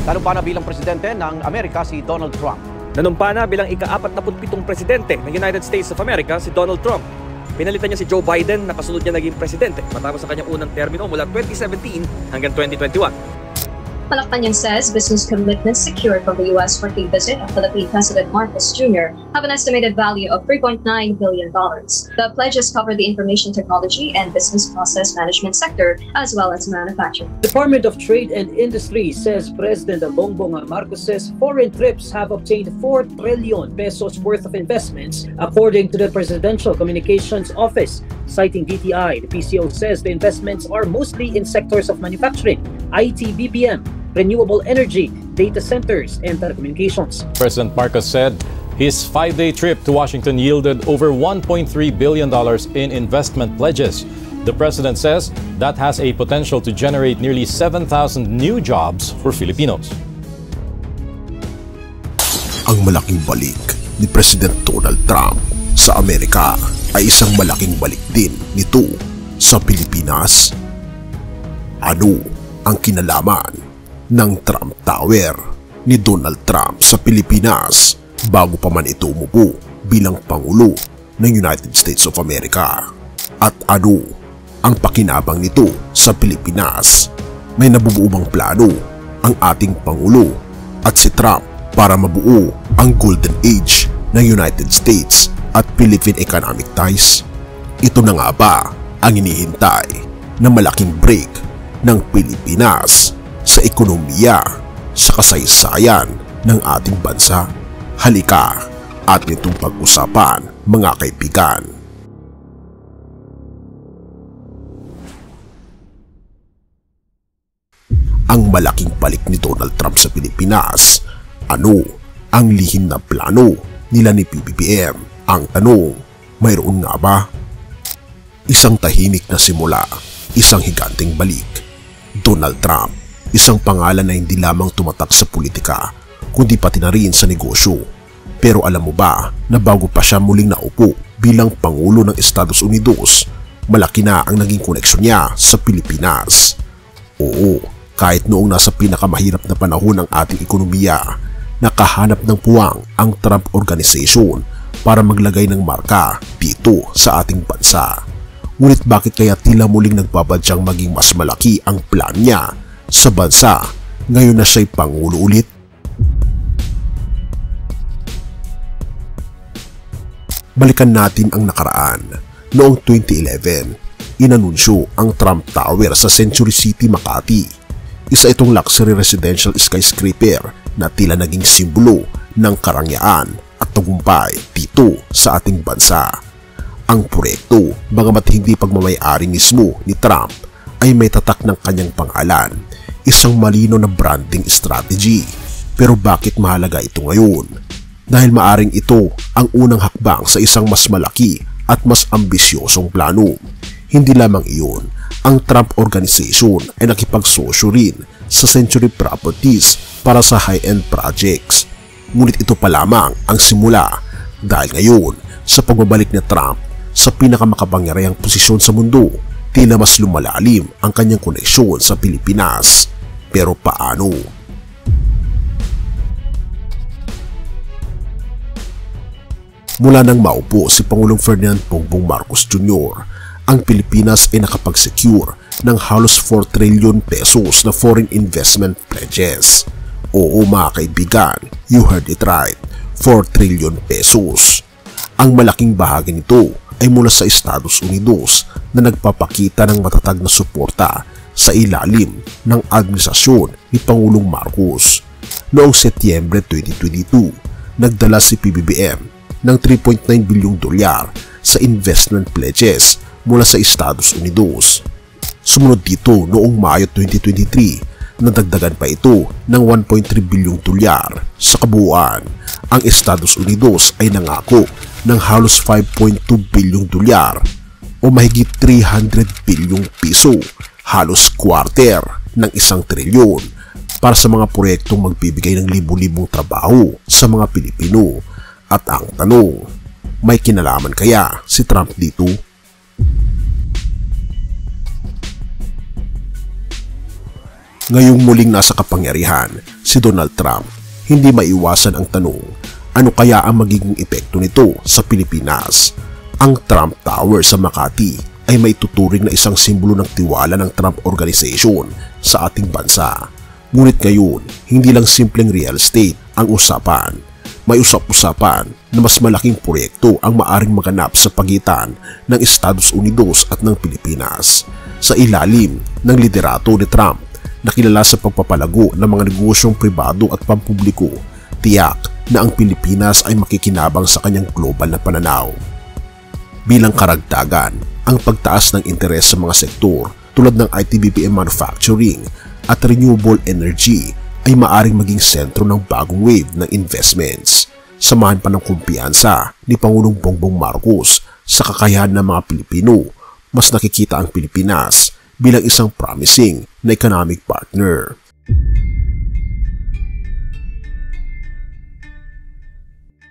Nanumpana bilang presidente ng Amerika si Donald Trump. Nanumpana bilang ika-47 presidente ng United States of America si Donald Trump. Pinalitan niya si Joe Biden na kasunod niya naging presidente matapos sa kanyang unang termino mula 2017 hanggang 2021. Malacanang says business commitments secured from the U.S. working visit of Philippine President Marcos Jr. have an estimated value of $3.9 billion. The pledges cover the information technology and business process management sector, as well as manufacturing. Department of Trade and Industry says President Bongbong Marcos's foreign trips have obtained 4 trillion pesos worth of investments, according to the Presidential Communications Office. Citing DTI, the PCO says the investments are mostly in sectors of manufacturing, IT, BPM, renewable energy, data centers, and telecommunications. President Marcos said his 5-day trip to Washington yielded over $1.3 billion in investment pledges. The president says that has a potential to generate nearly 7,000 new jobs for Filipinos. Ang malaking balik ni President Donald Trump sa Amerika ay isang malaking balik din nito sa Pilipinas. Ano ang kinalaman ng Trump Tower ni Donald Trump sa Pilipinas bago pa man ito umupo bilang Pangulo ng United States of America? At ano ang pakinabang nito sa Pilipinas? May nabubuo bang plano ang ating Pangulo at si Trump para mabuo ang Golden Age ng United States at Philippine economic ties? Ito na nga ba ang hinihintay na malaking break ng Pilipinas sa ekonomiya, sa kasaysayan ng ating bansa? Halika at nitong pag-usapan, mga kaibigan. Ang malaking balik ni Donald Trump sa Pilipinas. Ano ang lihim na plano nila ni PBBM? Ang tanong, mayroon nga ba? Isang tahimik na simula, isang higanteng balik. Donald Trump, isang pangalan na hindi lamang tumatak sa politika, kundi pati na rin sa negosyo. Pero alam mo ba na bago pa siya muling naupo bilang Pangulo ng Estados Unidos, malaki na ang naging koneksyon niya sa Pilipinas? Oo, kahit noong nasa pinakamahirap na panahon ng ating ekonomiya, nakahanap ng puwang ang Trump Organization para maglagay ng marka dito sa ating bansa. Ngunit bakit kaya tila muling nagbabadyang maging mas malaki ang plan niya sa bansa ngayon na siya'y Pangulo ulit? Balikan natin ang nakaraan. Noong 2011, inanunsyo ang Trump Tower sa Century City, Makati. Isa itong luxury residential skyscraper na tila naging simbolo ng karangyaan at tagumpay dito sa ating bansa. Ang proyekto, bagamat hindi pagmamay-ari mismo ni Trump, ay may tatak ng kanyang pangalan, isang malino na branding strategy. Pero bakit mahalaga ito ngayon? Dahil maaring ito ang unang hakbang sa isang mas malaki at mas ambisyosong plano. Hindi lamang iyon, ang Trump Organization ay nakipagsosyo rin sa Century Properties para sa high-end projects. Ngunit ito pa lamang ang simula, dahil ngayon sa pagbabalik ni Trump sa pinakamakapangyarihang posisyon sa mundo, tila mas lumalalim ang kanyang koneksyon sa Pilipinas. Pero paano? Mula nang maupo si Pangulong Ferdinand Bongbong Marcos Jr., ang Pilipinas ay nakapag-secure ng halos 4 trillion pesos na foreign investment pledges. Oo mga kaibigan, you heard it right, 4 trillion pesos. Ang malaking bahagi nito ay mula sa Estados Unidos na nagpapakita ng matatag na suporta sa ilalim ng administrasyon ni Pangulong Marcos. Noong Setyembre 2022, nagdala si PBBM ng 3.9 bilyong dolyar sa investment pledges mula sa Estados Unidos. Sumunod dito noong Mayo 2023, nadagdagan pa ito ng 1.3 bilyong dolyar. Sa kabuuan, ang Estados Unidos ay nangako ng halos 5.2 bilyong dolyar o mahigit 300 bilyong piso, halos quarter ng 1 trilyon para sa mga proyektong magbibigay ng libu-libong trabaho sa mga Pilipino. At ang tanong, may kinalaman kaya si Trump dito? Ngayong muling nasa kapangyarihan si Donald Trump, hindi maiwasan ang tanong, ano kaya ang magiging epekto nito sa Pilipinas? Ang Trump Tower sa Makati ay may tuturing na isang simbolo ng tiwala ng Trump Organization sa ating bansa. Ngunit ngayon, hindi lang simpleng real estate ang usapan. May usap-usapan na mas malaking proyekto ang maaring maganap sa pagitan ng Estados Unidos at ng Pilipinas. Sa ilalim ng liderato ni Trump, na kilala sa pagpapalago ng mga negosyong pribado at pampubliko, tiyak na ang Pilipinas ay makikinabang sa kanyang global na pananaw. Bilang karagdagan, ang pagtaas ng interes sa mga sektor tulad ng IT/BPM manufacturing at renewable energy ay maaring maging sentro ng bagong wave ng investments. Samahan pa ng kumpiyansa ni Pangulong Bongbong Marcos sa kakayahan ng mga Pilipino, mas nakikita ang Pilipinas bilang isang promising na economic partner.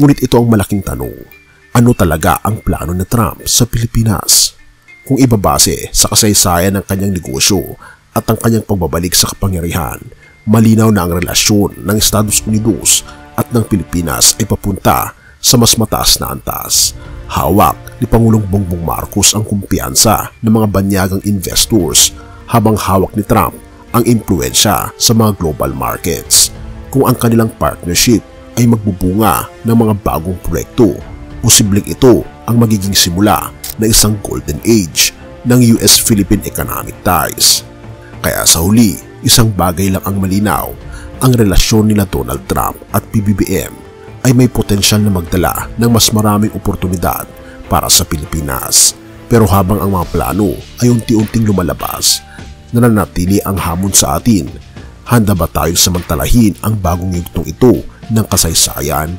Ngunit ito ang malaking tanong, ano talaga ang plano ni Trump sa Pilipinas? Kung ibabase sa kasaysayan ng kanyang negosyo at ang kanyang pagbabalik sa kapangyarihan, malinaw na ang relasyon ng Estados Unidos at ng Pilipinas ay papunta sa mas mataas na antas. Hawak ni Pangulong Bongbong Marcos ang kumpiyansa ng mga banyagang investors habang hawak ni Trump ang impluensya sa mga global markets. Kung ang kanilang partnership ay magbubunga ng mga bagong proyekto, posibleng ito ang magiging simula ng isang golden age ng US-Philippine economic ties. Kaya sa huli, isang bagay lang ang malinaw, ang relasyon nila Donald Trump at PBBM ay may potensyal na magdala ng mas maraming oportunidad para sa Pilipinas. Pero habang ang mga plano ay unti-unting lumalabas, nananatili ang hamon sa atin. Handa ba tayong samantalahin ang bagong yugtong ito ng kasaysayan?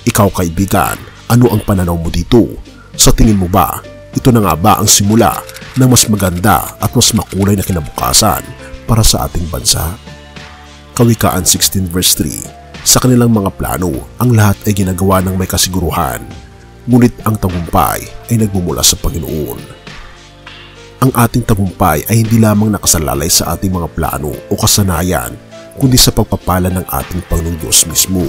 Ikaw kaibigan, ano ang pananaw mo dito? Sa tingin mo ba, ito na nga ba ang simula ng mas maganda at mas makulay na kinabukasan para sa ating bansa? Kawikaan 16 verse 3, sa kanilang mga plano, ang lahat ay ginagawa ng may kasiguruhan, ngunit ang tagumpay ay nagmumula sa Panginoon. Ang ating tagumpay ay hindi lamang nakasalalay sa ating mga plano o kasanayan, kundi sa pagpapala ng ating Panginoong Diyos mismo.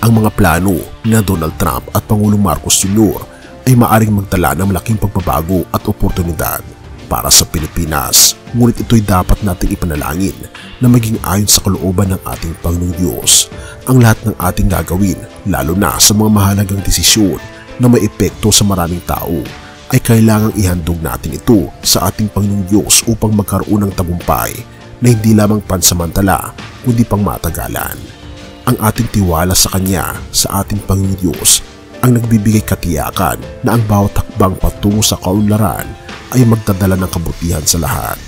Ang mga plano ni Donald Trump at Pangulong Marcos Jr. ay maaring magdala ng malaking pagbabago at oportunidad para sa Pilipinas, ngunit ito'y dapat nating ipanalangin na maging ayon sa kalooban ng ating Panginoong Diyos. Ang lahat ng ating gagawin, lalo na sa mga mahalagang desisyon na may epekto sa maraming tao, ay kailangang ihandog natin ito sa ating Panginoong Diyos upang magkaroon ng tagumpay na hindi lamang pansamantala kundi pang matagalan. Ang ating tiwala sa Kanya, sa ating Panginoong Diyos, ang nagbibigay katiyakan na ang bawat hakbang patungo sa kaunlaran ay magdadala ng kabutihan sa lahat.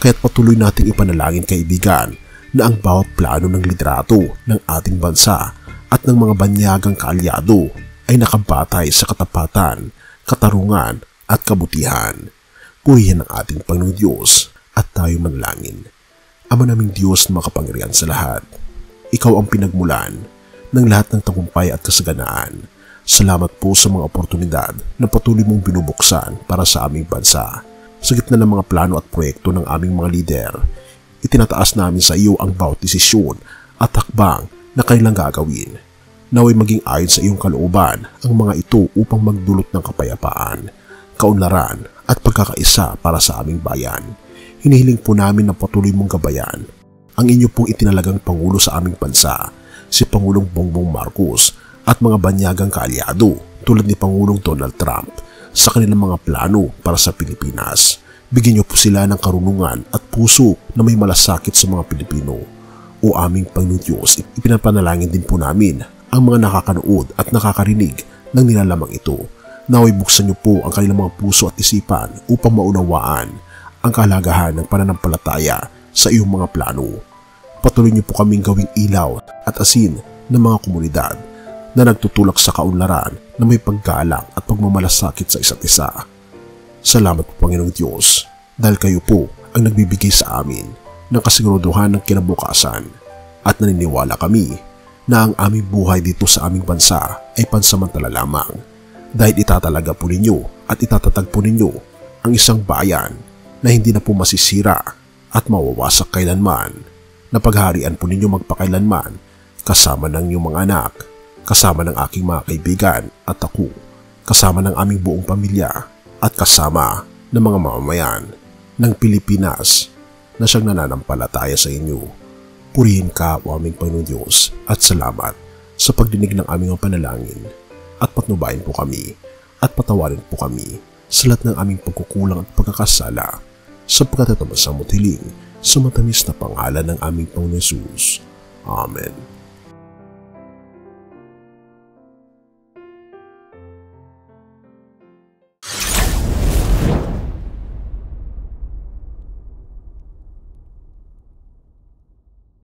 Kaya't patuloy nating ipanalangin kaibigan na ang bawat plano ng liderato ng ating bansa at ng mga banyagang kaalyado ay nakabatay sa katapatan, katarungan at kabutihan. Purihin ang ating Panginoong Diyos at tayo manalangin. Ama naming Diyos na makapangyarihan sa lahat, Ikaw ang pinagmulan ng lahat ng tagumpay at kasaganaan. Salamat po sa mga oportunidad na patuloy mong binubuksan para sa aming bansa. Sa gitna ng mga plano at proyekto ng aming mga lider, itinataas namin sa iyo ang bawat desisyon at hakbang na kailang gagawin. Naway maging ayon sa iyong kalooban ang mga ito upang magdulot ng kapayapaan, kaunlaran at pagkakaisa para sa aming bayan. Hinihiling po namin na patuloy mong gabayan ang inyo pong itinalagang Pangulo sa aming bansa, si Pangulong Bongbong Marcos at mga banyagang kaalyado tulad ni Pangulong Donald Trump sa kanilang mga plano para sa Pilipinas. Bigyan niyo po sila ng karunungan at puso na may malasakit sa mga Pilipino. O aming Panginoon Diyos, ipinapanalangin din po namin ang mga nakakanood at nakakarinig ng nilalamang ito. Naway buksan niyo po ang kanilang mga puso at isipan upang maunawaan ang kahalagahan ng pananampalataya sa iyong mga plano. Patuloy niyo po kaming gawing ilaw at asin ng mga komunidad na nagtutulak sa kaunlaran na may paggalang at pagmamalasakit sa isa't isa. Salamat po Panginoong Diyos dahil kayo po ang nagbibigay sa amin ng kasiguraduhan ng kinabukasan at naniniwala kami na ang aming buhay dito sa aming bansa ay pansamantala lamang dahil itatalaga po ninyo at itatatag po ninyo ang isang bayan na hindi na po masisira at mawawasak kailanman. na pagharian po ninyo magpakailanman, kasama ng inyong mga anak, kasama ng aking mga kaibigan at ako, kasama ng aming buong pamilya, at kasama ng mga mamamayan ng Pilipinas na siyang nananampalataya sa inyo. Purihin ka, o aming Panginoon Diyos, at salamat sa pagdinig ng aming panalangin, at patnubayan po kami at patawarin po kami sa lahat ng aming pagkukulang at pagkakasala, sapagkat ito masamot hiling sa matamis na pangalan ng aming Panginoon Jesus. Amen.